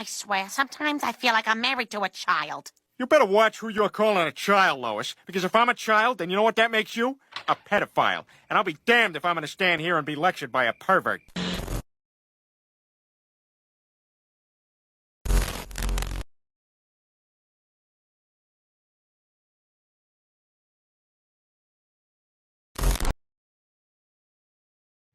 I swear, sometimes I feel like I'm married to a child. You better watch who you're calling a child, Lois, because if I'm a child, then you know what that makes you? A pedophile. And I'll be damned if I'm gonna stand here and be lectured by a pervert.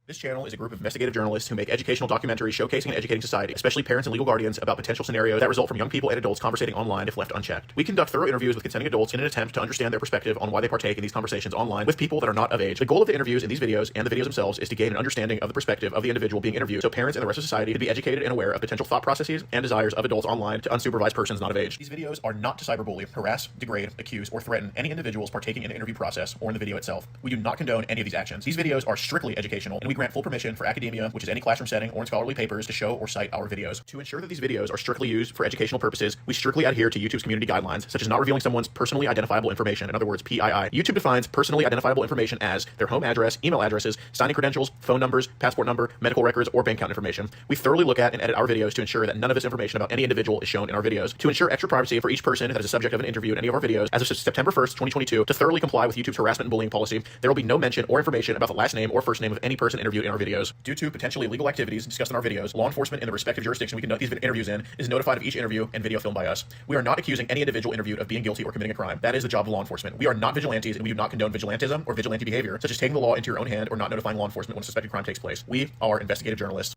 This channel is a group of investigative journalists who make educational documentaries showcasing and educating society, especially parents and legal guardians, about potential scenarios that result from young people and adults conversating online if left unchecked. We conduct thorough interviews with consenting adults in an attempt to understand their perspective on why they partake in these conversations online with people that are not of age. The goal of the interviews in these videos and the videos themselves is to gain an understanding of the perspective of the individual being interviewed, so parents and the rest of society can be educated and aware of potential thought processes and desires of adults online to unsupervised persons not of age. These videos are not to cyberbully, harass, degrade, accuse, or threaten any individuals partaking in the interview process or in the video itself. We do not condone any of these actions. These videos are strictly educational, and we grant full permission for academia, which is any classroom setting, or in scholarly papers to show or cite our videos. To ensure that these videos are strictly used for educational purposes, we strictly adhere to YouTube's community guidelines, such as not revealing someone's personally identifiable information, in other words, PII. YouTube defines personally identifiable information as their home address, email addresses, signing credentials, phone numbers, passport number, medical records, or bank account information. We thoroughly look at and edit our videos to ensure that none of this information about any individual is shown in our videos. To ensure extra privacy for each person that is a subject of an interview in any of our videos, as of September 1st, 2022, to thoroughly comply with YouTube's harassment and bullying policy, there will be no mention or information about the last name or first name of any person interviewed in our videos. Due to potentially illegal activities discussed in our videos, law enforcement in the respective jurisdiction we conduct these interviews in is notified of each interview and video filmed by us. We are not accusing any individual interviewed of being guilty or committing a crime. That is the job of law enforcement. We are not vigilantes, and we do not condone vigilantism or vigilante behavior, such as taking the law into your own hand or not notifying law enforcement when a suspected crime takes place. We are investigative journalists.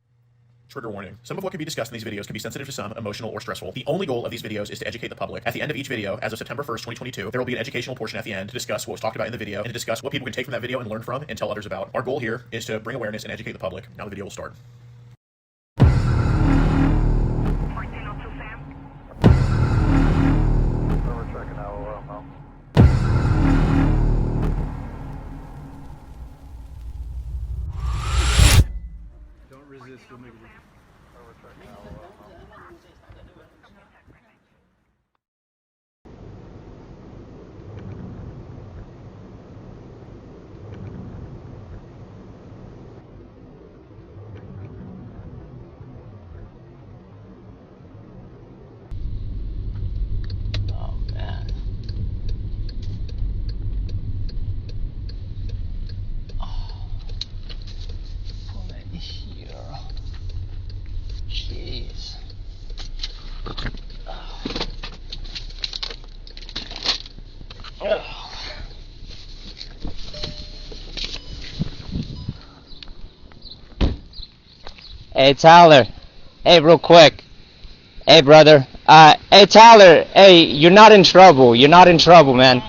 Trigger warning. Some of what can be discussed in these videos can be sensitive to some, emotional, or stressful. The only goal of these videos is to educate the public. At the end of each video, as of September 1st, 2022, there will be an educational portion at the end to discuss what was talked about in the video and to discuss what people can take from that video and learn from and tell others about. Our goal here is to bring awareness and educate the public. Now the video will start. Hey Tyler, hey real quick, hey brother, hey Tyler, hey, you're not in trouble, man.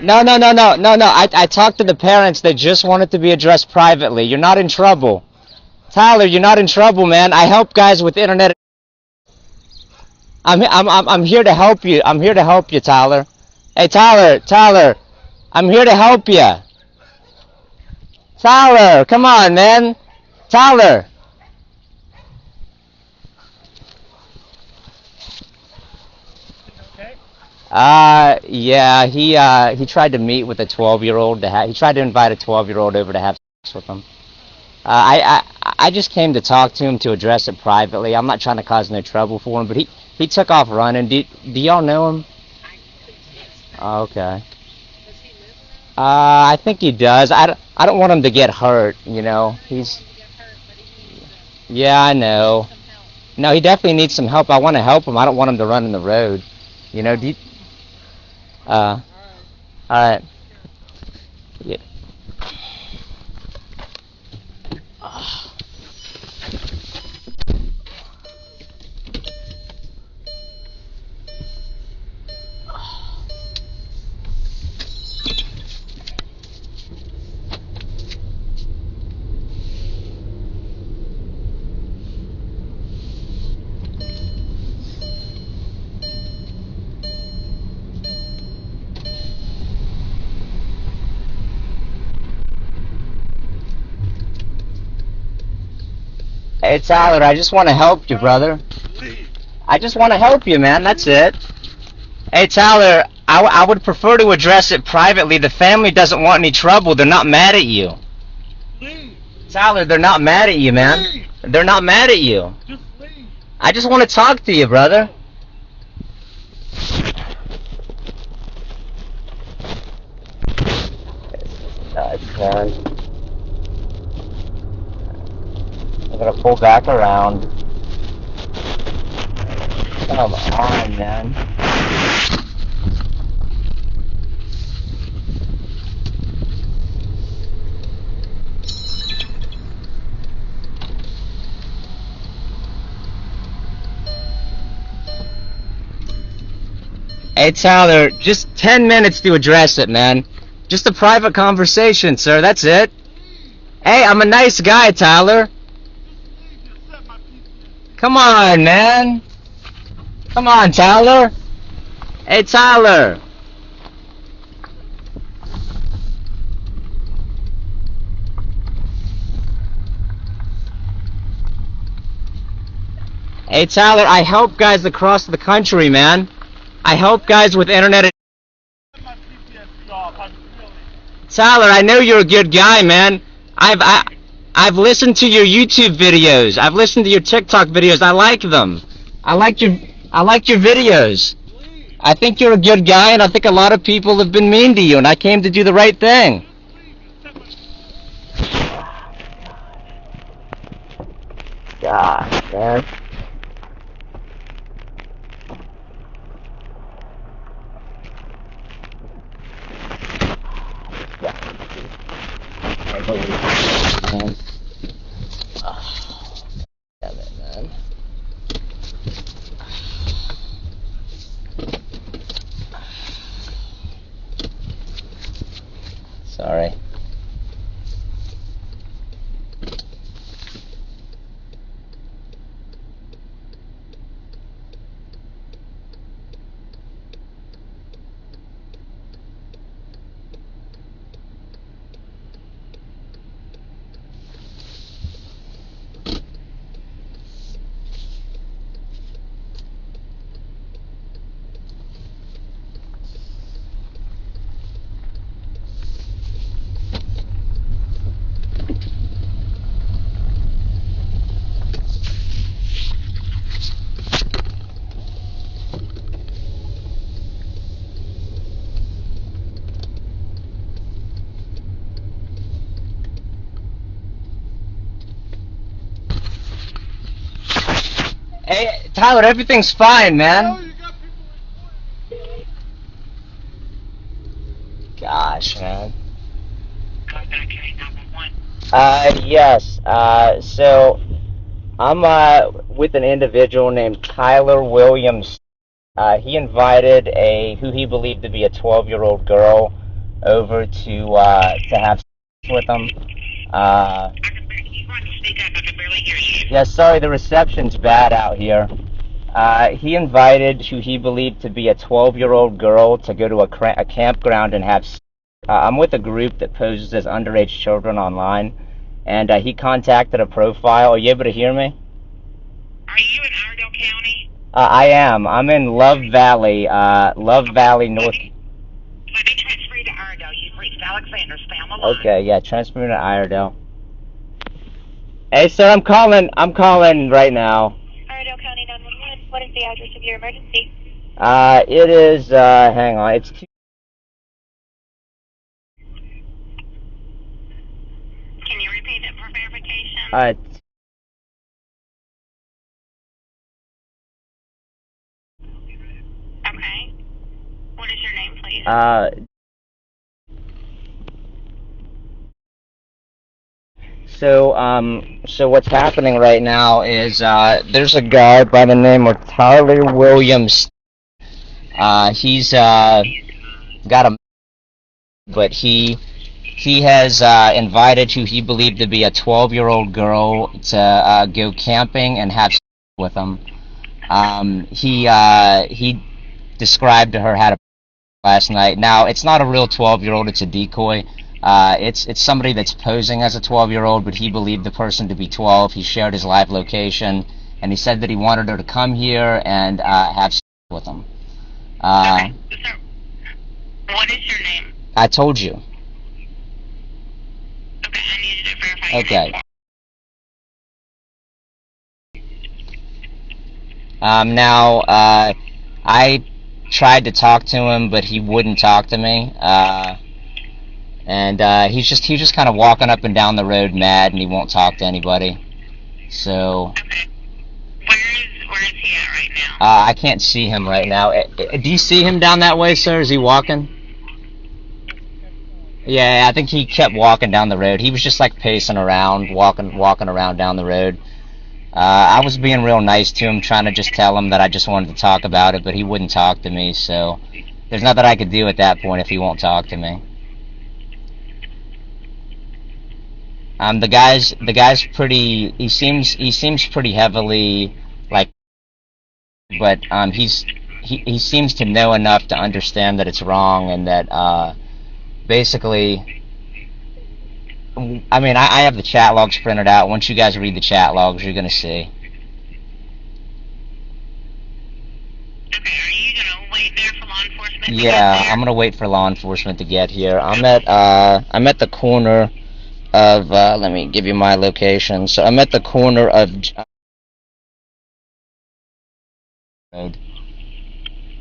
No, I talked to the parents, they just wanted to be addressed privately. You're not in trouble. Tyler, you're not in trouble, man. I help guys with internet. I'm here to help you, Tyler. Hey Tyler, I'm here to help you. Tyler, come on, man. Tyler. Yeah, he tried to meet with a 12-year-old he tried to invite a 12-year-old over to have sex with him. I just came to talk to him to address it privately. I'm not trying to cause no trouble for him, but he took off running. Do y'all know him? Oh, okay. I think he does. I don't want him to get hurt, you know. Yeah, I know. No, he definitely needs some help. I want to help him. I don't want him to run in the road. You know, alright. Yeah. Hey Tyler, I just want to help you, brother. I just want to help you, man, that's it. Hey Tyler, I would prefer to address it privately. The family doesn't want any trouble. They're not mad at you. Tyler, they're not mad at you, man. They're not mad at you. I just want to talk to you, brother. Man. I'm gonna pull back around. Come on, man. Hey, Tyler, just 10 minutes to address it, man. Just a private conversation, sir, that's it. Hey, I'm a nice guy, Tyler. Come on, man. Come on, Tyler. Hey, Tyler. Hey, Tyler, I help guys across the country, man. I help guys with internet. Tyler, I know you're a good guy, man. I've listened to your YouTube videos. I've listened to your TikTok videos. I like them. I like your videos. I think you're a good guy, and I think a lot of people have been mean to you, and I came to do the right thing. God, man. I believe it, man. Oh, damn it, man. Sorry. Hey, Tyler, everything's fine, man. Gosh, man. Yes. So I'm with an individual named Tyler Williams. He invited who he believed to be a 12-year-old girl over to have sex with him. Yeah, sorry, the reception's bad out here. He invited who he believed to be a 12-year-old girl to go to a campground and have sex. I'm with a group that poses as underage children online, and he contacted a profile. Are you able to hear me? Are you in Iredell County? I am. I'm in Love Valley, North. Let me transfer you to Iredell. You've reached Alexander. Stay on the line. Okay, yeah, transfer me to Iredell. Hey, sir, I'm calling right now. Iredell County 911. What is the address of your emergency? It is, hang on, it's Can you repeat it for verification? Okay. What is your name, please? So what's happening right now is, there's a guy by the name of Tyler Williams. He's, got a, but he has, invited who he believed to be a 12-year-old girl to, go camping and have sex with him. He described to her how to last night. Now, it's not a real 12-year-old, it's a decoy. It's somebody that's posing as a 12-year-old, but he believed the person to be 12. He shared his live location, and he said that he wanted her to come here and have sex with him. Okay. So, what is your name? I told you. Okay, I need you to verify your Okay. name. Now, I tried to talk to him, but he wouldn't talk to me. He's just kind of walking up and down the road mad, and he won't talk to anybody. So. Okay. Where is he at right now? I can't see him right now. Do you see him down that way, sir? Is he walking? Yeah, I think he kept walking down the road. He was just like pacing around, walking around down the road. I was being real nice to him, trying to just tell him that I just wanted to talk about it, but he wouldn't talk to me, so there's nothing I could do at that point if he won't talk to me. The guy's pretty, he seems pretty heavily, like, but, he seems to know enough to understand that it's wrong, and that, basically, I mean, I have the chat logs printed out. Once you guys read the chat logs, you're gonna see. Okay, are you gonna wait there for law enforcement to get Yeah, there? I'm gonna wait for law enforcement to get here. I'm at the corner of, let me give you my location. So I'm at the corner of, road.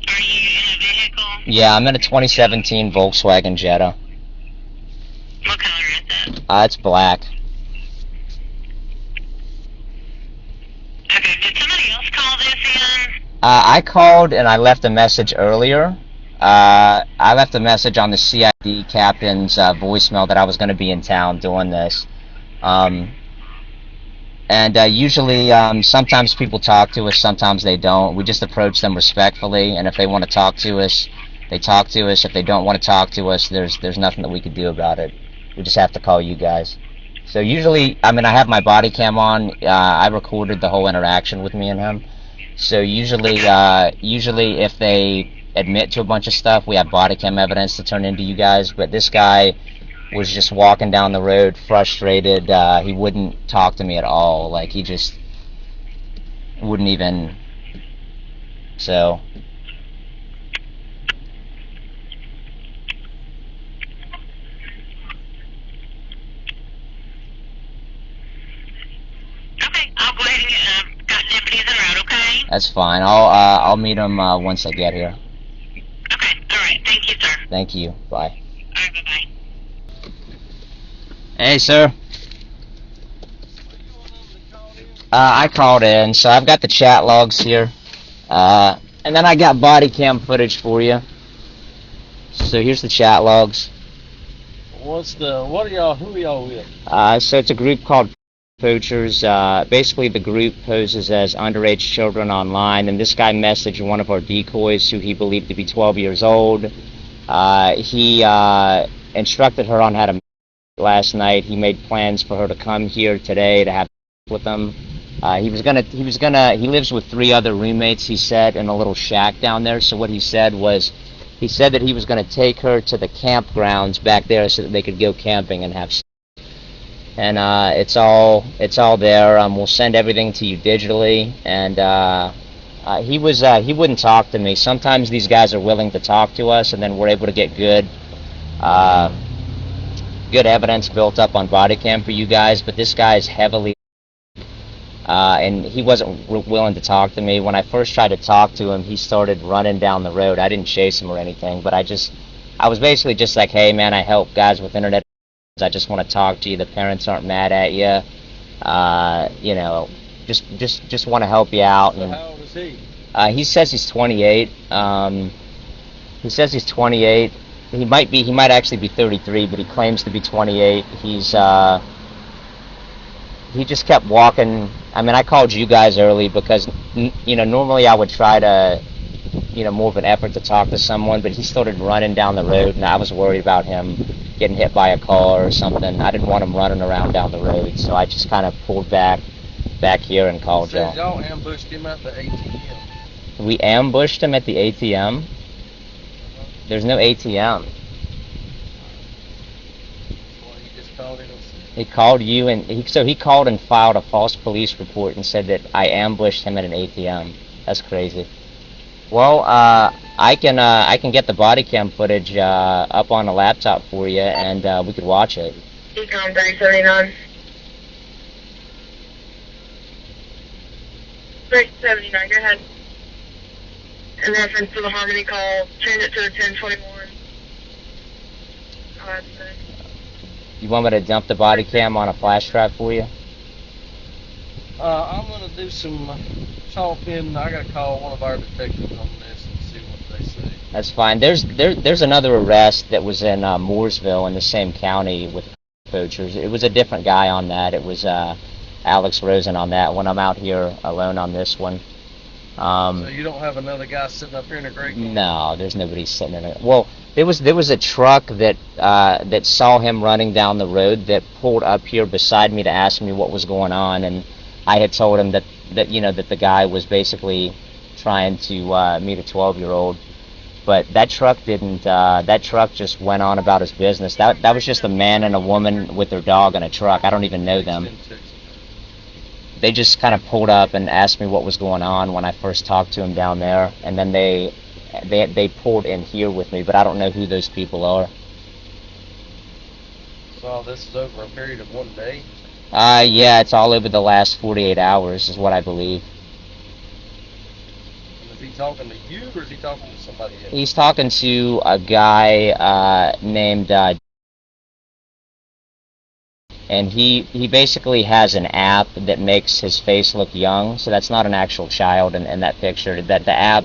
Are you in a vehicle? Yeah, I'm in a 2017 Volkswagen Jetta. What color is it? It's black. Okay, did somebody else call this in? I called and I left a message earlier. I left a message on the CID captain's voicemail that I was going to be in town doing this. Usually, sometimes people talk to us, sometimes they don't. We just approach them respectfully, and if they want to talk to us, they talk to us. If they don't want to talk to us, there's nothing that we could do about it. We just have to call you guys. So usually, I mean, I have my body cam on. I recorded the whole interaction with me and him. So usually if they admit to a bunch of stuff, we have body cam evidence to turn into you guys. But this guy was just walking down the road, frustrated. He wouldn't talk to me at all. Like, he just wouldn't even. So. Okay, I'll go ahead and get, got deputies en route, okay? That's fine. I'll meet him once I get here. Okay, alright, thank you, sir. Thank you. Bye. Alright, bye-bye. Hey, sir. I called in, so I've got the chat logs here. And then I got body cam footage for you. So here's the chat logs. Who are y'all with? So it's a group called Poachers. Basically, the group poses as underage children online, and this guy messaged one of our decoys who he believed to be 12 years old. He instructed her on how to last night. He made plans for her to come here today to have with him. He lives with 3 other roommates, he said, in a little shack down there. So what he said that he was going to take her to the campgrounds back there so that they could go camping and have sex. And it's all there. We'll send everything to you digitally. And he wouldn't talk to me. Sometimes these guys are willing to talk to us, and then we're able to get good evidence built up on body cam for you guys. But this guy is heavily, and he wasn't willing to talk to me. When I first tried to talk to him, he started running down the road. I didn't chase him or anything, but I was basically just like, hey man, I help guys with internet. I just want to talk to you. The parents aren't mad at you. You know, just want to help you out. So And how old is he? he says he's 28. He says he's 28. He might actually be 33, but he claims to be 28. He just kept walking. I mean, I called you guys early because, you know, normally I would try to, you know, more of an effort to talk to someone, but he started running down the road, and I was worried about him getting hit by a car or something. I didn't want him running around down the road, so I just kind of pulled back here and called y'all. Y'all ambushed him at the ATM. We ambushed him at the ATM? There's no ATM. Well, he just called it. He called you, and he called and filed a false police report and said that I ambushed him at an ATM. That's crazy. Well, I can get the body cam footage up on a laptop for you, and we could watch it. Econ 339. 379, go ahead. in reference to the Harmony call, change it to a 1021. You want me to dump the body cam on a flash drive for you? I'm gonna do some talking. I gotta call one of our detectives on this and see what they say. That's fine. There's another arrest that was in Mooresville in the same county with poachers. It was a different guy on that. It was Alex Rosen on that one. I'm out here alone on this one. So you don't have another guy sitting up here in a great car? No, there's nobody sitting in it. Well, there was a truck that that saw him running down the road that pulled up here beside me to ask me what was going on, and I had told him that the guy was basically trying to meet a 12-year-old. But that truck didn't. That truck just went on about his business. That was just a man and a woman with their dog in a truck. I don't even know them. They just kind of pulled up and asked me what was going on when I first talked to him down there, and then they pulled in here with me. But I don't know who those people are. So this is over a period of 1 day? Yeah, it's all over the last 48 hours, is what I believe. Is he talking to you, or is he talking to somebody else? He's talking to a guy named, and he basically has an app that makes his face look young, so that's not an actual child in that picture. That the app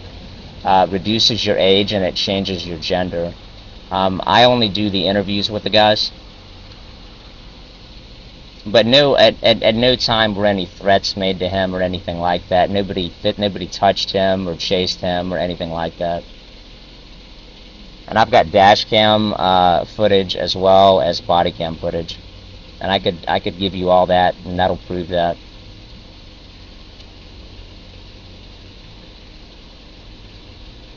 reduces your age and it changes your gender. I only do the interviews with the guys. But no, at no time were any threats made to him or anything like that. Nobody touched him or chased him or anything like that. And I've got dash cam footage as well as body cam footage, and I could give you all that, and that'll prove that.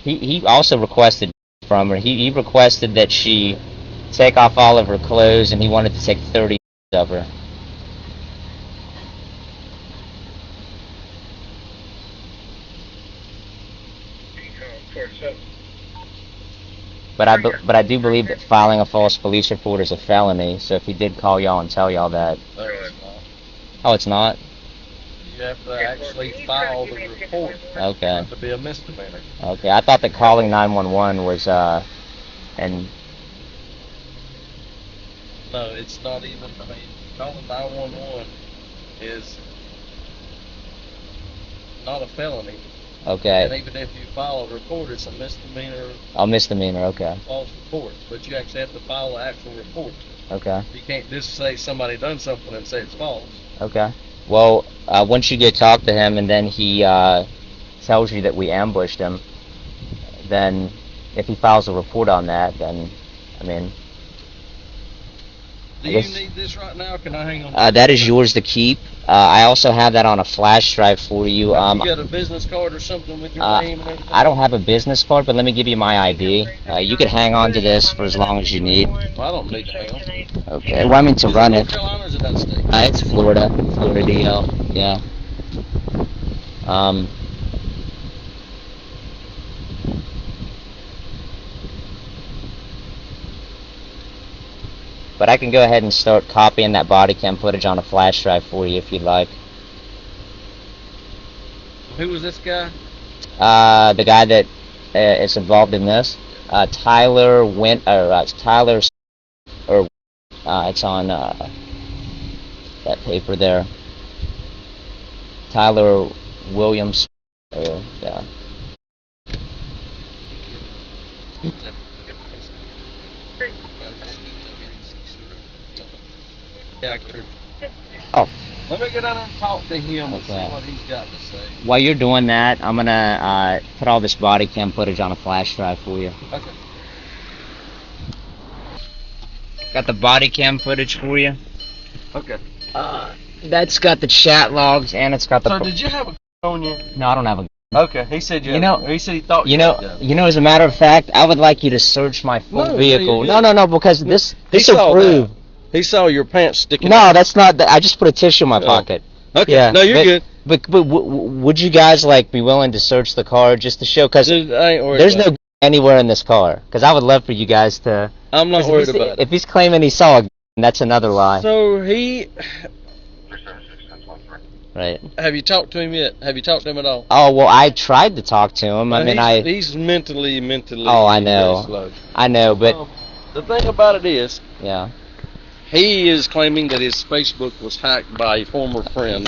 He also requested from her. He requested that she take off all of her clothes, and he wanted to take 30 of her. But I do believe that filing a false police report is a felony. So if he did call y'all and tell y'all that, oh, it's not. You have to actually file the report. Okay. To be a misdemeanor. Okay, I thought that calling 911 was and. No, it's not even. I mean, calling 911 is not a felony. Okay. And even if you file a report, it's a misdemeanor. Oh, misdemeanor. Okay. False report, but you actually have to file an actual report. Okay. You can't just say somebody done something and say it's false. Okay. Well, once you go talk to him and then he tells you that we ambushed him, then if he files a report on that, then I mean. Do you need this right now? Can I hang on? That is yours to keep. I also have that on a flash drive for you. You got a business card or something with your name and everything? I don't have a business card, but let me give you my ID. You could hang on to this for as long as you need. Well, I don't need to hang on. Okay. Well, I mean to run it. North Carolina or is it out of state? It's Florida. Florida DL. Yeah. But I can go ahead and start copying that body cam footage on a flash drive for you if you'd like. Who was this guy? The guy that is involved in this, Tyler Tyler, or it's on that paper there. Tyler Williams. Yeah. Yeah, Oh. Let me get down and talk to him and see Okay. what he's got to say. While you're doing that, I'm gonna put all this body cam footage on a flash drive for you. Okay. Got the body cam footage for you. Okay. That's got the chat logs and it's got the. So did you have a on you? No, I don't have a. Okay. He said You know- He said he thought You had know, as a matter of fact, I would like you to search my full No, vehicle. you- No, because this He will saw prove. He saw your pants sticking No, out. that's not. I just put a tissue in my pocket. Okay. Yeah, No, you're but- good. But would you guys like be willing to search the car just to show? Because Dude, I ain't worried there's about no anywhere in this car. Because I would love for you guys to. I'm not 'cause worried if he's, about it. if he's claiming he saw a, that's another lie. So he. Right. Have you talked to him yet? Have you talked to him at all? Oh, well, I tried to talk to him. I mean, he's mentally. Oh, I know. Slow. I know, but The thing about it is, yeah. he is claiming that his Facebook was hacked by a former friend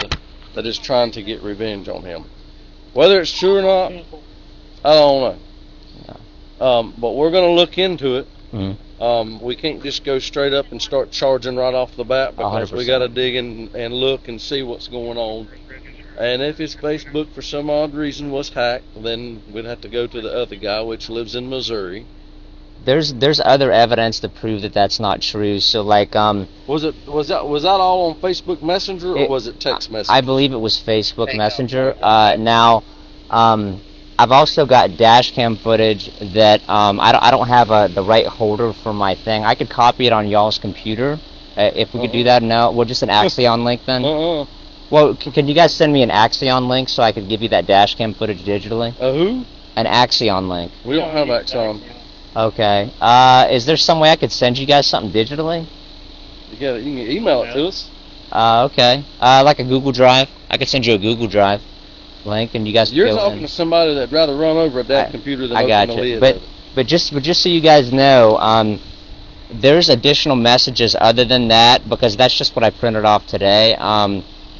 that is trying to get revenge on him. Whether it's true or not, I don't know. Yeah. But we're going to look into it. Mm-hmm. We can't just go straight up and start charging right off the bat because 100%. we got to dig in and look and see what's going on. And if his Facebook for some odd reason was hacked, then we'd have to go to the other guy, which lives in Missouri. There's other evidence to prove that that's not true. So like was that all on Facebook Messenger or was it text message? I believe it was Facebook Messenger. Now I've also got dash cam footage that I don't have the right holder for my thing. I could copy it on y'all's computer if we could do that now. Well, just an Axion link then. Well, can you guys send me an Axion link so I could give you that dash cam footage digitally? Who? An Axion link. We don't have Axion. Okay. Is there some way I could send you guys something digitally? You can email it to us. Okay. Like a Google Drive. I could send you a Google Drive link, and you guys. You're talking to somebody that'd rather run over a dead computer than open the lid. But just so you guys know, there's additional messages other than that because that's just what I printed off today.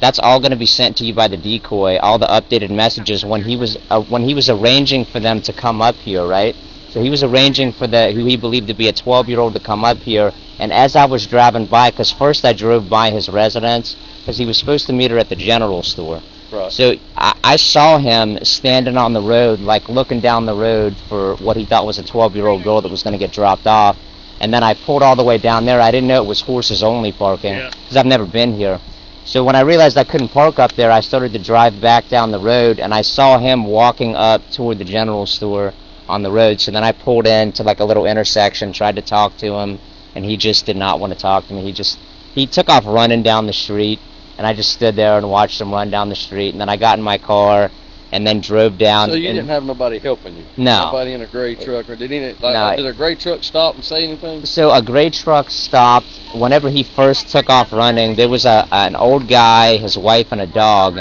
That's all going to be sent to you by the Decoy. All the updated messages when he was arranging for them to come up here, right? So he was arranging for who he believed to be a 12-year-old to come up here, and as I was driving by, because first I drove by his residence, because he was supposed to meet her at the general store. Right. So I saw him standing on the road, like looking down the road for what he thought was a 12-year-old girl that was going to get dropped off, and then I pulled all the way down there. I didn't know it was horses only parking, because I've never been here. So when I realized I couldn't park up there, I started to drive back down the road, and I saw him walking up toward the general store on the road. So then I pulled into like a little intersection, tried to talk to him, and he just did not want to talk to me. He took off running down the street, and I just stood there and watched him run down the street, and then I got in my car and then drove down. So you didn't have nobody helping you? No. Nobody in a gray truck, or did a gray truck stop and say anything? So a gray truck stopped. Whenever he first took off running, there was an old guy, his wife, and a dog.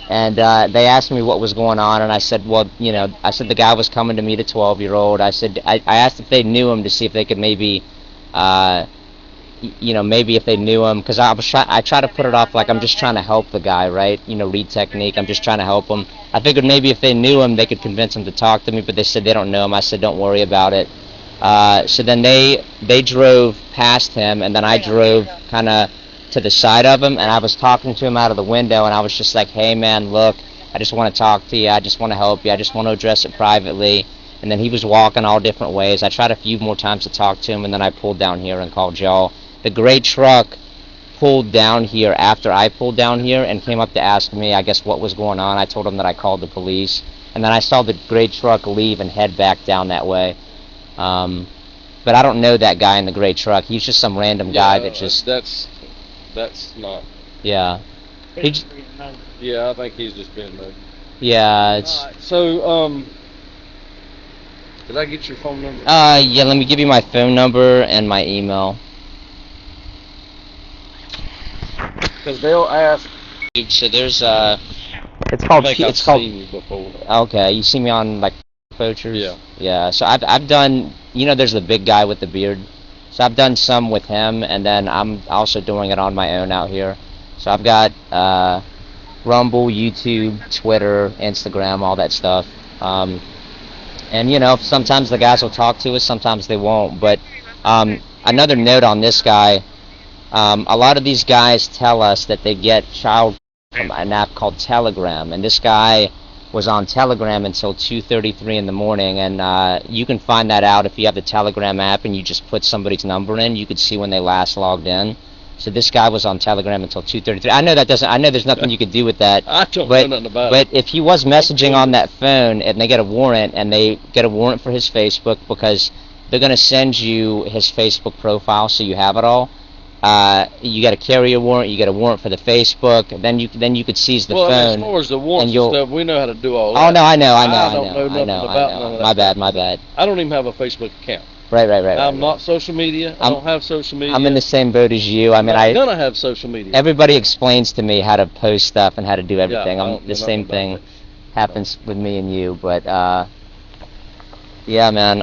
And they asked me what was going on, and I said, well, I said the guy was coming to meet a 12-year-old. I said, I asked if they knew him to see if they could maybe, maybe if they knew him, because I try to put it off like I'm just trying to help the guy, right? Read technique. I'm just trying to help him. I figured maybe if they knew him, they could convince him to talk to me, but they said they don't know him. I said, don't worry about it. So then they drove past him, and then I drove kind of to the side of him, and I was talking to him out of the window, and I was just like, hey man, look, I just want to talk to you, I just want to help you, I just want to address it privately. And then he was walking all different ways. I tried a few more times to talk to him, and then I pulled down here and called y'all. The gray truck pulled down here after I pulled down here and came up to ask me, I guess, what was going on. I told him that I called the police, and then I saw the gray truck leave and head back down that way. But I don't know that guy in the gray truck. He's just some random guy that just... That's not... Yeah. Yeah, I think he's just been there. Yeah, it's... Alright, so, did I get your phone number? Yeah, let me give you my phone number and my email. Because they'll ask... So there's, it's called... I've seen you before. Okay, you see me on, like, poachers? Yeah. Yeah, so I've done... there's the big guy with the beard. So I've done some with him, and then I'm also doing it on my own out here. So I've got Rumble, YouTube, Twitter, Instagram, all that stuff. And sometimes the guys will talk to us, sometimes they won't. But another note on this guy, a lot of these guys tell us that they get child from an app called Telegram, and this guy was on Telegram until 2:33 in the morning, and you can find that out if you have the Telegram app and you just put somebody's number in. You could see when they last logged in. So this guy was on Telegram until 2:33. I know there's nothing you could do with that. I don't know nothing about it. But if he was messaging on that phone and they get a warrant, for his Facebook, because they're going to send you his Facebook profile so you have it all. You got a carrier warrant, you get a warrant for the Facebook, and then you could seize the phone. Well, as far as the warrants and stuff, we know how to do all that. Oh no, I know. I don't know nothing about none of that. My bad. I don't even have a Facebook account. Right. I'm not social media. I don't have social media. I'm in the same boat as you. I'm not gonna have social media. Everybody explains to me how to post stuff and how to do everything. I don't know The same nothing thing about happens with me and you, but yeah, man.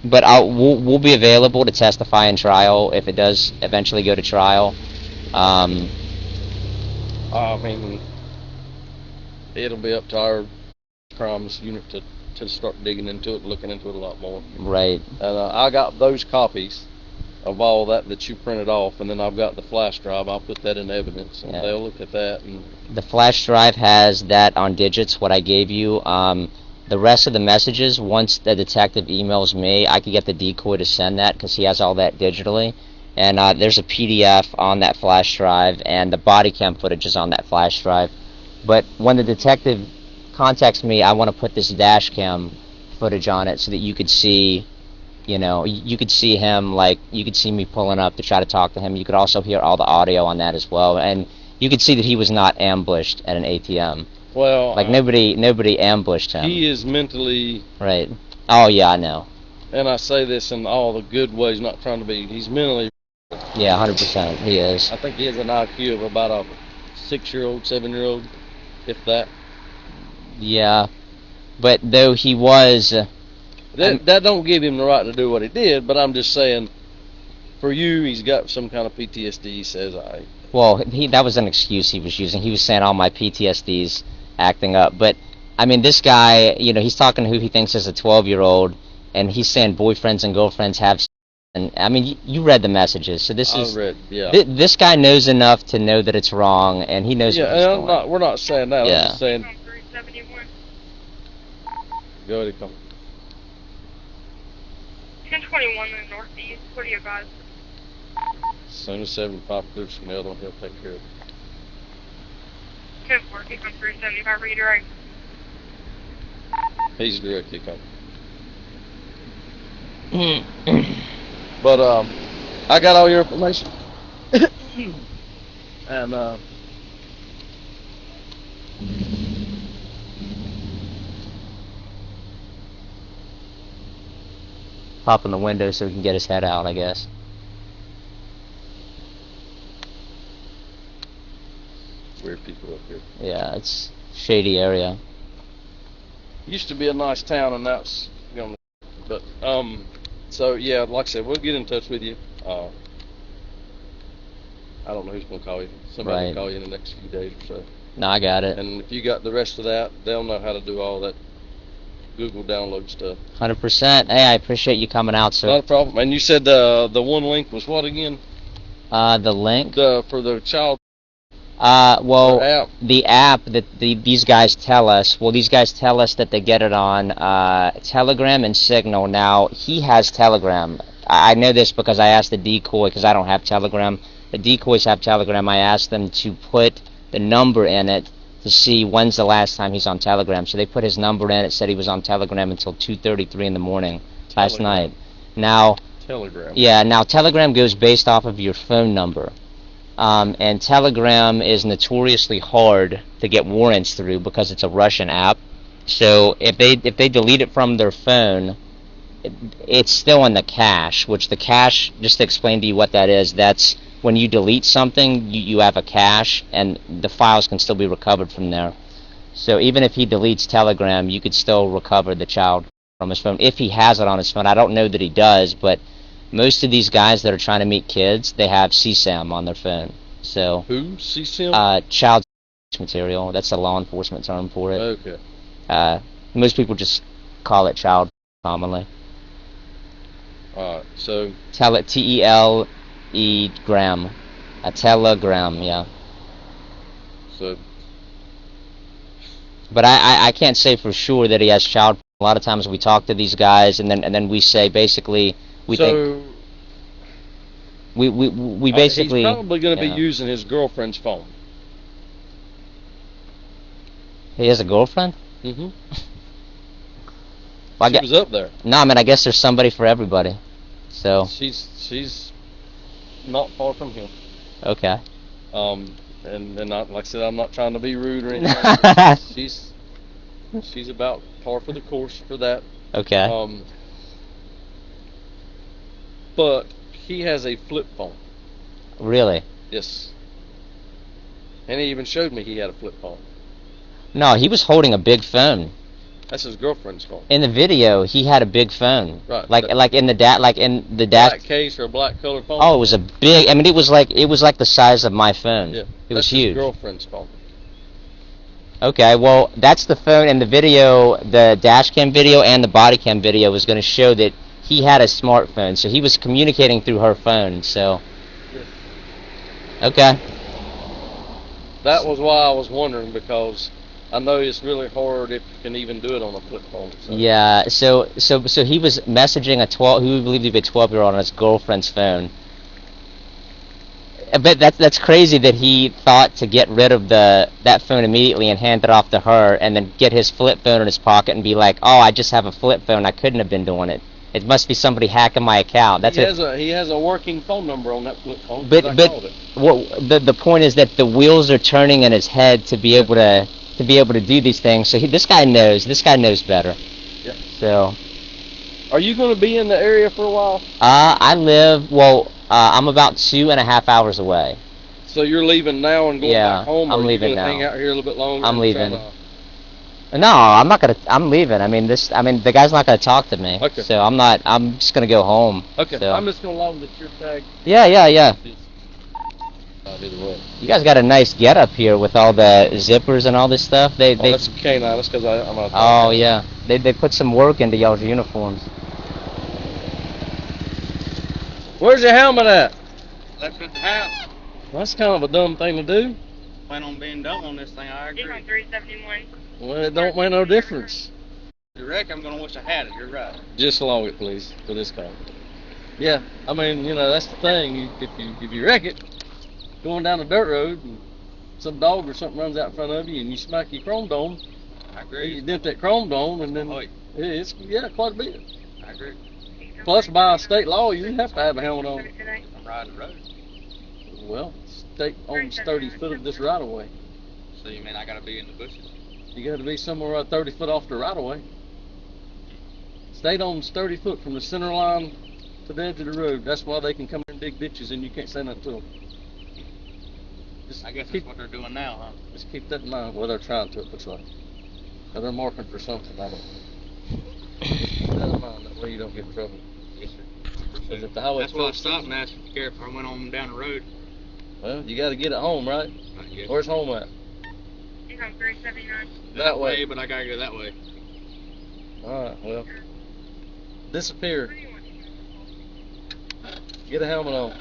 But we'll be available to testify in trial if it does eventually go to trial. I mean, it'll be up to our crimes unit to start digging into it, looking into it a lot more. Right. And I got those copies of all that you printed off, and then I've got the flash drive. I'll put that in evidence, and they'll look at that. And the flash drive has that on digits, what I gave you. The rest of the messages, once the detective emails me, I could get the Decoy to send that because he has all that digitally. And there's a PDF on that flash drive, and the body cam footage is on that flash drive. But when the detective contacts me, I want to put this dash cam footage on it so that you could see, you could see him, like, you could see me pulling up to try to talk to him. You could also hear all the audio on that as well. And you could see that he was not ambushed at an ATM. Well, like, nobody ambushed him. He is mentally... Right. Oh, yeah, I know. And I say this in all the good ways, not trying to be... He's mentally... Yeah, 100%. He is. I think he has an IQ of about a 6-year-old, 7-year-old, if that. Yeah. But though he was... that don't give him the right to do what he did, but I'm just saying, for you, he's got some kind of PTSD, he says. Well, that was an excuse he was using. He was saying all my PTSD's acting up. But, I mean, this guy, he's talking to who he thinks is a 12-year-old, and he's saying boyfriends and girlfriends have... And I mean, you read the messages, so this is... I read, yeah. This guy knows enough to know that it's wrong, and he knows what he's doing. Yeah, we're not saying that. Yeah. I'm just saying... Go ahead, come. 1021 in the northeast. What are your guys? As soon as 75 clears from the other one, he'll take care of it. 10-4, keep on 375, redirect. He's direct, he come. But I got all your information. And pop in the window so he can get his head out, I guess. Weird people up here. Yeah, it's a shady area. Used to be a nice town, and that's gone. But so yeah, like I said, we'll get in touch with you. I don't know who's gonna call you. Somebody will call you in the next few days or so. No, I got it. And if you got the rest of that, they'll know how to do all that Google download stuff. 100%. Hey, I appreciate you coming out, sir. Not a problem. And you said the one link was what again? The link? For the child. Well, app. The app that these guys tell us. Well, these guys tell us that they get it on Telegram and Signal. Now he has Telegram. I know this because I asked the Decoy because I don't have Telegram. The Decoys have Telegram. I asked them to put the number in it to see when's the last time he's on Telegram. So they put his number in. It said he was on Telegram until 2:33 in the morning last night. Now, Telegram. Yeah. Now Telegram goes based off of your phone number. And Telegram is notoriously hard to get warrants through because it's a Russian app. So if they delete it from their phone, it's still in the cache. Which the cache, just to explain to you what that is, that's when you delete something, you have a cache, and the files can still be recovered from there. So even if he deletes Telegram, you could still recover the child from his phone if he has it on his phone. I don't know that he does, but most of these guys that are trying to meet kids, they have CSAM on their phone. So who? CSAM? Child material. That's the law enforcement term for it. Okay. Most people just call it child commonly. Alright, so TELE gram. A telegram, yeah. So but I can't say for sure that he has child. A lot of times we talk to these guys and then we say basically we think we basically he's probably going to be using his girlfriend's phone. He has a girlfriend? Mm-hmm. Well, she was up there. No, I mean, I guess there's somebody for everybody. So she's not far from him. Okay. And not, like I said, I'm not trying to be rude or anything. she's about par for the course for that. Okay. but he has a flip phone. Really? Yes. And he even showed me he had a flip phone. No, he was holding a big phone. That's his girlfriend's phone. In the video, he had a big phone. Right. Like in the dash. Black case or a black colored phone. Oh, it was a big. I mean, it was like the size of my phone. Yeah. It was That's huge. his girlfriend's phone. Okay, well, that's the phone, and the video, the dash cam video and the body cam video was going to show that he had a smartphone, so he was communicating through her phone. So. Yeah. Okay. That was why I was wondering, because I know it's really hard if you can even do it on a flip phone. So. Yeah. So he was messaging who we believed to be a 12-year-old on his girlfriend's phone. But that's crazy that he thought to get rid of that phone immediately and hand it off to her, and then get his flip phone in his pocket and be like, "Oh, I just have a flip phone. I couldn't have been doing it. It must be somebody hacking my account." He has a working phone number on that flip phone. But the point is that the wheels are turning in his head to be able to do these things. So this guy knows better. Yeah. So. Are you going to be in the area for a while? I'm about 2.5 hours away. So you're leaving now and going back home? I'm leaving now. Hang out here a little bit longer? I'm leaving. No, I'm not gonna. I'm leaving. I mean, the guy's not gonna talk to me. Okay. So I'm just gonna go home. Okay. So. I'm just gonna log that your tag. Yeah. Either way. You guys got a nice get up here with all the zippers and all this stuff. That's K9. That's because I'm on. Oh yeah. They put some work into y'all's uniforms. Where's your helmet at? Left at the house. Well, that's kind of a dumb thing to do. Plan on being dumb on this thing, I agree. 371. Well, it don't make no difference. You wreck, I'm gonna wish I had it. You're right. Just log it, please, for this call. Yeah, I mean, that's the thing. If you wreck it, going down a dirt road, and some dog or something runs out in front of you, and you smack your chrome dome. I agree. You dent that chrome dome, and then it's quite a bit. I agree. Plus, by state law, you have to have a helmet on. I'm riding the road. Well, state owns 30 foot of this right of way. So you mean I gotta be in the bushes? You got to be somewhere about 30 foot off the right of way. State owns 30 foot from the center line to the edge of the road. That's why they can come in and dig ditches, and you can't say nothing to them. I guess that's what they're doing now, huh? Just keep that in mind. Well, they're trying to, it looks like. Now they're marking for something. I don't know. Keep that in mind. That way you don't get in trouble. Yes, sir. Because if the highway That's why I stopped and asked if you care if I went on down the road. Well, you got to get it home, right? I guess. Where's home at? He's on 379. That way. But I gotta go that way. Alright, well. Disappear. Get a helmet on.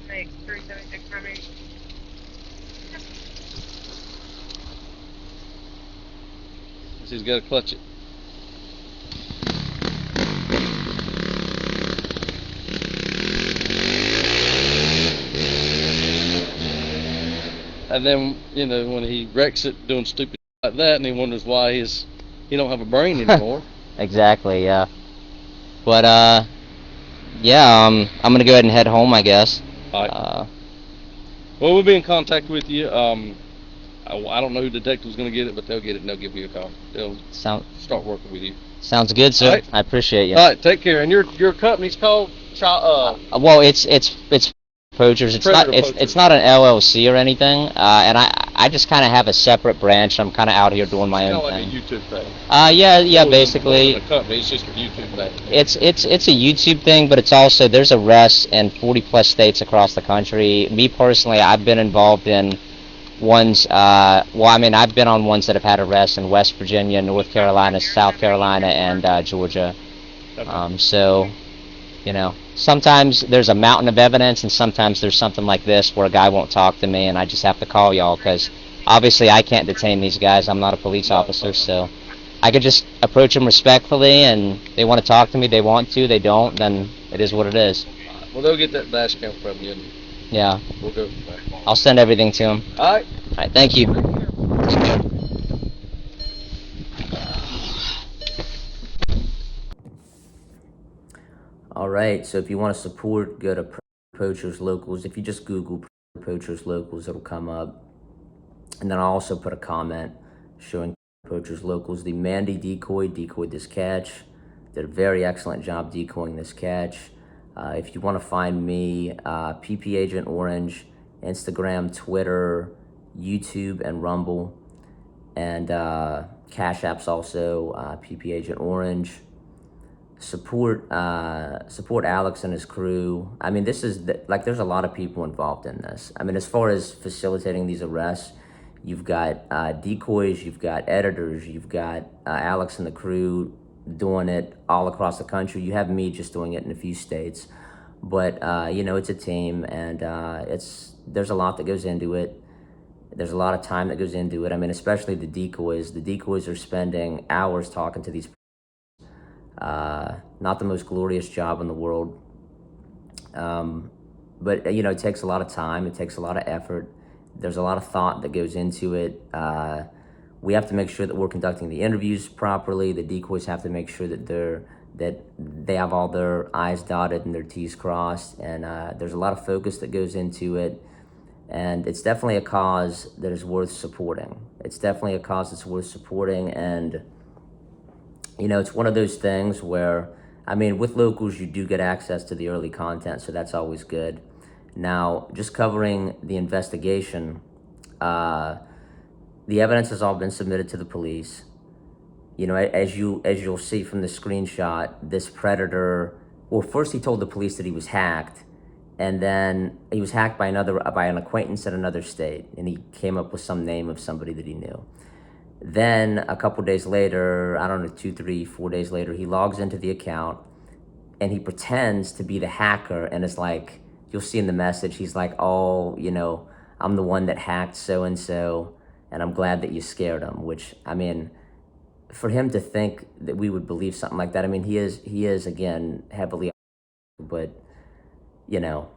Make 376 primary. He's got to clutch it. And then, when he wrecks it doing stupid like that, and he wonders why he don't have a brain anymore. Exactly, yeah. But, yeah, I'm gonna go ahead and head home, I guess. All right. Well, we'll be in contact with you. I don't know who detective's going to get it, but they'll get it and they'll give you a call. They'll start working with you. Sounds good, sir. Right. I appreciate you. All right, take care. And your company's called well, it's Poachers. It's not an LLC or anything. And I just kind of have a separate branch. I'm kind of out here doing my own like thing. a YouTube thing. Yeah, basically. A company, it's just a YouTube thing. It's a YouTube thing, but it's also there's arrests in 40+ states across the country. Me personally, I've been involved in ones. I've been on ones that have had arrests in West Virginia, North Carolina, South Carolina, and Georgia. Okay. So, sometimes there's a mountain of evidence, and sometimes there's something like this where a guy won't talk to me, and I just have to call y'all because obviously I can't detain these guys. I'm not a police officer, so I could just approach them respectfully, and they want to talk to me. They want to. They don't. Then it is what it is. Well, they'll get that dash cam from you. And Yeah. we'll go from there. I'll send everything to him. All right. All right. Thank you. All right, so if you want to support, go to Poachers Locals. If you just Google Poachers Locals, it'll come up. And then I'll also put a comment showing Poachers Locals, the Mandy Decoy, Decoy This Catch, did a very excellent job decoying this catch. If you want to find me, PP Agent Orange, Instagram, Twitter, YouTube, and Rumble, and Cash Apps also, PP Agent Orange. Support Alex and his crew. I mean, this is like there's a lot of people involved in this. I mean, as far as facilitating these arrests, you've got decoys, you've got editors, you've got Alex and the crew doing it all across the country. You have me just doing it in a few states, but you know, it's a team, and there's a lot that goes into it. There's a lot of time that goes into it. I mean, especially the decoys. The decoys are spending hours talking to these. Not the most glorious job in the world, but you know, it takes a lot of time. It takes a lot of effort. There's a lot of thought that goes into it. We have to make sure that we're conducting the interviews properly. The decoys have to make sure that they have all their I's dotted and their T's crossed. And there's a lot of focus that goes into it. And it's definitely a cause that is worth supporting. It's definitely a cause that's worth supporting. And you know, it's one of those things where, I mean, with locals, you do get access to the early content, so that's always good. Now, just covering the investigation, the evidence has all been submitted to the police. You know, as you'll see from the screenshot, this predator, well, first he told the police that he was hacked, and then he was hacked by an acquaintance in another state, and he came up with some name of somebody that he knew. Then a couple days later, I don't know, 2, 3, 4 days later, he logs into the account and he pretends to be the hacker, and it's like, you'll see in the message, he's like, oh, you know, I'm the one that hacked so-and-so, and I'm glad that you scared him, which, I mean, for him to think that we would believe something like that, I mean, he is again, heavily, but, you know,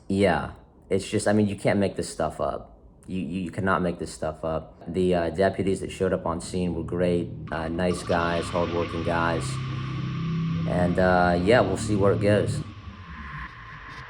yeah, it's just, I mean, you can't make this stuff up. You cannot make this stuff up. The deputies that showed up on scene were great, nice guys, hardworking guys. And yeah, we'll see where it goes.